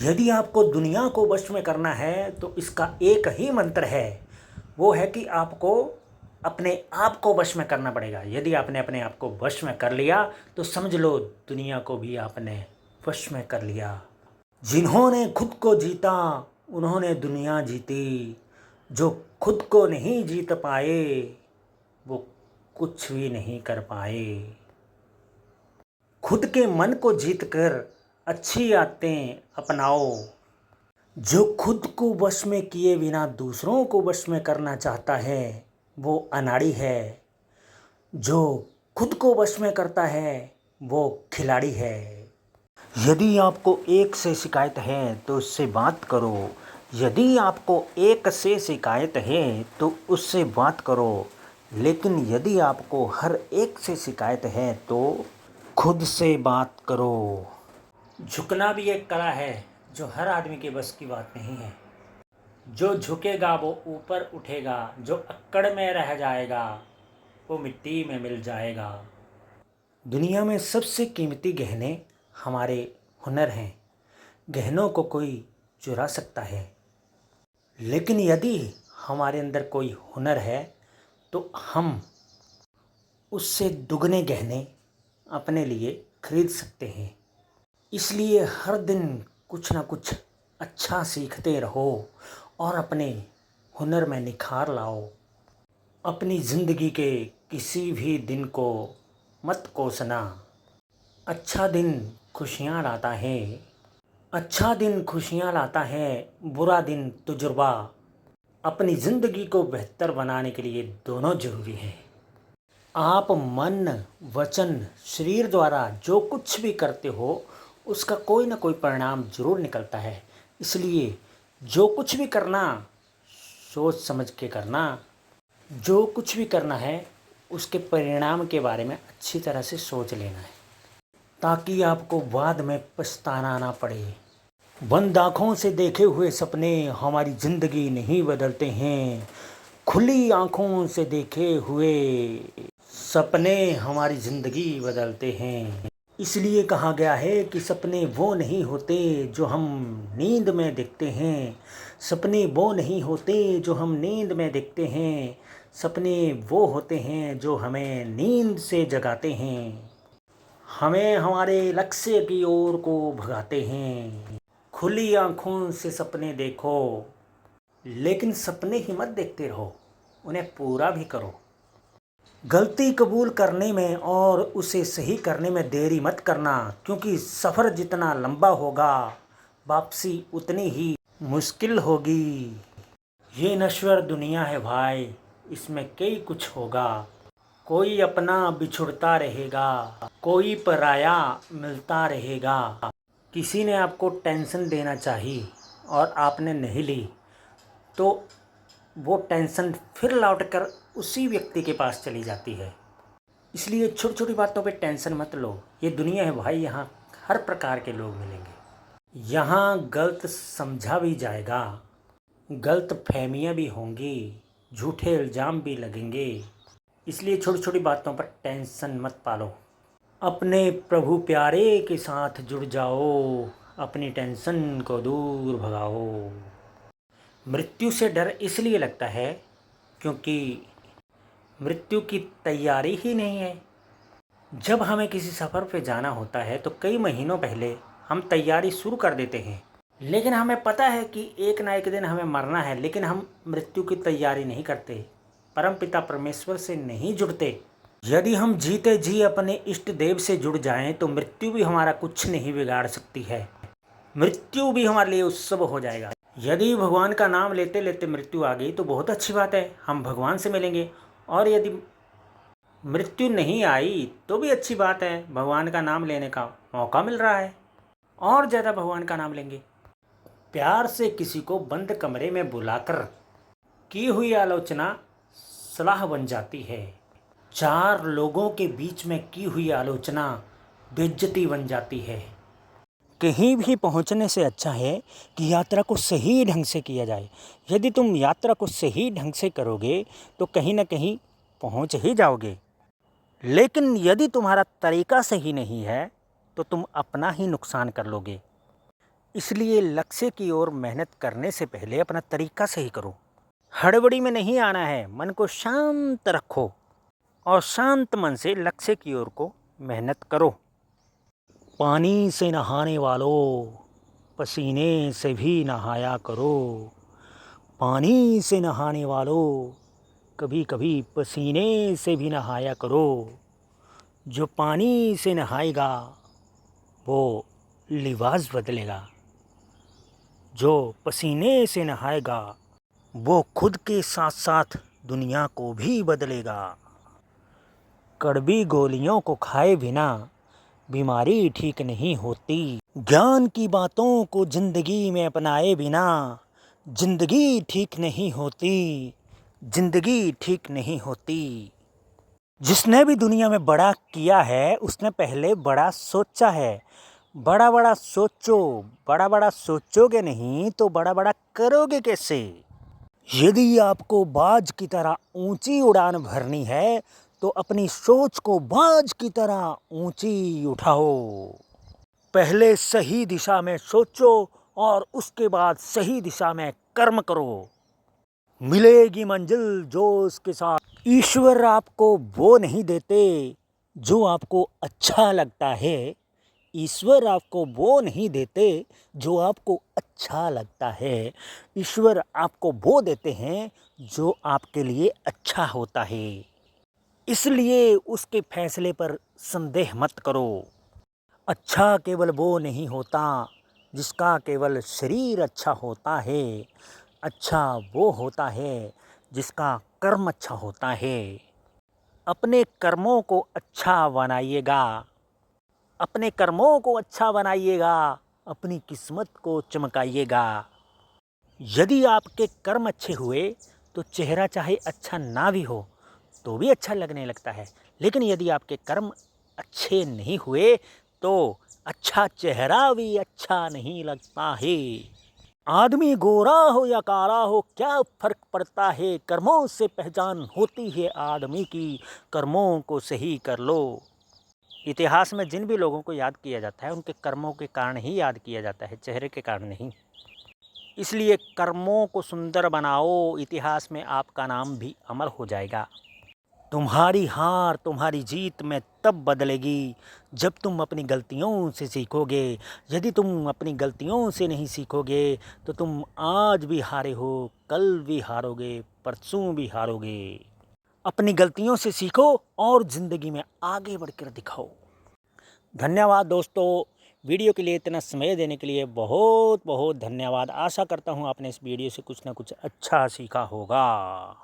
यदि आपको दुनिया को वश में करना है तो इसका एक ही मंत्र है, वो है कि आपको अपने आप को वश में करना पड़ेगा। यदि आपने अपने आप को वश में कर लिया तो समझ लो दुनिया को भी आपने वश में कर लिया। जिन्होंने खुद को जीता उन्होंने दुनिया जीती, जो खुद को नहीं जीत पाए वो कुछ भी नहीं कर पाए। खुद के मन को जीत कर अच्छी आदतें अपनाओ। जो खुद को वश में किए बिना दूसरों को वश में करना चाहता है वो अनाड़ी है। जो खुद को वश में करता है वो खिलाड़ी है। यदि आपको एक से शिकायत है तो उससे बात करो। यदि आपको एक से शिकायत है तो उससे बात करो। लेकिन यदि आपको हर एक से शिकायत है तो खुद से बात करो। झुकना भी एक कला है जो हर आदमी के बस की बात नहीं है। जो झुकेगा वो ऊपर उठेगा, जो अक्कड़ में रह जाएगा वो मिट्टी में मिल जाएगा। दुनिया में सबसे कीमती गहने हमारे हुनर हैं। गहनों को कोई चुरा सकता है, लेकिन यदि हमारे अंदर कोई हुनर है तो हम उससे दुगने गहने अपने लिए खरीद सकते हैं। इसलिए हर दिन कुछ ना कुछ अच्छा सीखते रहो और अपने हुनर में निखार लाओ। अपनी ज़िंदगी के किसी भी दिन को मत कोसना। अच्छा दिन खुशियाँ लाता है। अच्छा दिन खुशियाँ लाता है, बुरा दिन तजुर्बा। अपनी ज़िंदगी को बेहतर बनाने के लिए दोनों ज़रूरी हैं। आप मन, वचन, शरीर द्वारा जो कुछ भी करते हो उसका कोई ना कोई परिणाम ज़रूर निकलता है। इसलिए जो कुछ भी करना सोच समझ के करना। जो कुछ भी करना है उसके परिणाम के बारे में अच्छी तरह से सोच लेना है, ताकि आपको बाद में पछताना ना पड़े। बंद आँखों से देखे हुए सपने हमारी ज़िंदगी नहीं बदलते हैं। खुली आँखों से देखे हुए सपने हमारी ज़िंदगी बदलते हैं। इसलिए कहा गया है कि सपने वो नहीं होते जो हम नींद में देखते हैं। सपने वो नहीं होते जो हम नींद में देखते हैं। सपने वो होते हैं जो हमें नींद से जगाते हैं, हमें हमारे लक्ष्य की ओर को भगाते हैं। खुली आँखों से सपने देखो, लेकिन सपने ही मत देखते रहो, उन्हें पूरा भी करो। गलती कबूल करने में और उसे सही करने में देरी मत करना, क्योंकि सफ़र जितना लंबा होगा वापसी उतनी ही मुश्किल होगी। ये नश्वर दुनिया है भाई, इसमें कई कुछ होगा। कोई अपना बिछुड़ता रहेगा, कोई पराया मिलता रहेगा। किसी ने आपको टेंशन देना चाहिए और आपने नहीं ली तो वो टेंशन फिर लौटकर उसी व्यक्ति के पास चली जाती है। इसलिए छोटी छोटी बातों पे टेंशन मत लो। ये दुनिया है भाई, यहाँ हर प्रकार के लोग मिलेंगे। यहाँ गलत समझा भी जाएगा, गलत फहमियाँ भी होंगी, झूठे इल्ज़ाम भी लगेंगे। इसलिए छोटी छोटी बातों पर टेंशन मत पालो। अपने प्रभु प्यारे के साथ जुड़ जाओ, अपनी टेंशन को दूर भगाओ। मृत्यु से डर इसलिए लगता है क्योंकि मृत्यु की तैयारी ही नहीं है। जब हमें किसी सफ़र पे जाना होता है तो कई महीनों पहले हम तैयारी शुरू कर देते हैं, लेकिन हमें पता है कि एक ना एक दिन हमें मरना है, लेकिन हम मृत्यु की तैयारी नहीं करते, परमपिता परमेश्वर से नहीं जुड़ते। यदि हम जीते जी अपने इष्ट देव से जुड़ जाएं तो मृत्यु भी हमारा कुछ नहीं बिगाड़ सकती है। मृत्यु भी हमारे लिए उत्सव हो जाएगा। यदि भगवान का नाम लेते लेते मृत्यु आ गई तो बहुत अच्छी बात है, हम भगवान से मिलेंगे। और यदि मृत्यु नहीं आई तो भी अच्छी बात है, भगवान का नाम लेने का मौका मिल रहा है, और ज़्यादा भगवान का नाम लेंगे। प्यार से किसी को बंद कमरे में बुलाकर की हुई आलोचना सलाह बन जाती है। चार लोगों के बीच में की हुई आलोचना बेइज्जती बन जाती है। कहीं भी पहुंचने से अच्छा है कि यात्रा को सही ढंग से किया जाए। यदि तुम यात्रा को सही ढंग से करोगे तो कहीं ना कहीं पहुंच ही जाओगे, लेकिन यदि तुम्हारा तरीका सही नहीं है तो तुम अपना ही नुकसान कर लोगे। इसलिए लक्ष्य की ओर मेहनत करने से पहले अपना तरीका सही करो। हड़बड़ी में नहीं आना है, मन को शांत रखो और शांत मन से लक्ष्य की ओर को मेहनत करो। पानी से नहाने वालों, पसीने से भी नहाया करो। पानी से नहाने वालों, कभी कभी पसीने से भी नहाया करो। जो पानी से नहाएगा वो लिबास बदलेगा, जो पसीने से नहाएगा वो खुद के साथ साथ दुनिया को भी बदलेगा। कड़वी गोलियों को खाए बिना बीमारी ठीक नहीं होती। ज्ञान की बातों को जिंदगी में अपनाए बिना जिंदगी ठीक नहीं होती। जिंदगी ठीक नहीं होती। जिसने भी दुनिया में बड़ा किया है उसने पहले बड़ा सोचा है। बड़ा बड़ा सोचो, बड़ा बड़ा सोचोगे नहीं तो बड़ा बड़ा करोगे कैसे। यदि आपको बाज की तरह ऊंची उड़ान भरनी है तो अपनी सोच को बाज की तरह ऊंची उठाओ। पहले सही दिशा में सोचो और उसके बाद सही दिशा में कर्म करो। मिलेगी मंजिल जोश के साथ। ईश्वर आपको वो नहीं देते जो आपको अच्छा लगता है। ईश्वर आपको वो नहीं देते जो आपको अच्छा लगता है। ईश्वर आपको वो देते हैं जो आपके लिए अच्छा होता है। इसलिए उसके फैसले पर संदेह मत करो। अच्छा केवल वो नहीं होता जिसका केवल शरीर अच्छा होता है। अच्छा वो होता है जिसका कर्म अच्छा होता है। अपने कर्मों को अच्छा बनाइएगा। अपने कर्मों को अच्छा बनाइएगा। अपनी किस्मत को चमकाइएगा। यदि आपके कर्म अच्छे हुए तो चेहरा चाहे अच्छा ना भी हो तो भी अच्छा लगने लगता है। लेकिन यदि आपके कर्म अच्छे नहीं हुए तो अच्छा चेहरा भी अच्छा नहीं लगता है। आदमी गोरा हो या काला हो क्या फर्क पड़ता है। कर्मों से पहचान होती है आदमी की। कर्मों को सही कर लो। इतिहास में जिन भी लोगों को याद किया जाता है उनके कर्मों के कारण ही याद किया जाता है, चेहरे के कारण नहीं। इसलिए कर्मों को सुंदर बनाओ। इतिहास में आपका नाम भी अमर हो जाएगा। तुम्हारी हार तुम्हारी जीत में तब बदलेगी जब तुम अपनी गलतियों से सीखोगे। यदि तुम अपनी गलतियों से नहीं सीखोगे तो तुम आज भी हारे हो, कल भी हारोगे, परसों भी हारोगे। अपनी गलतियों से सीखो और ज़िंदगी में आगे बढ़कर दिखाओ। धन्यवाद दोस्तों, वीडियो के लिए इतना समय देने के लिए बहुत बहुत धन्यवाद। आशा करता हूँ आपने इस वीडियो से कुछ ना कुछ अच्छा सीखा होगा।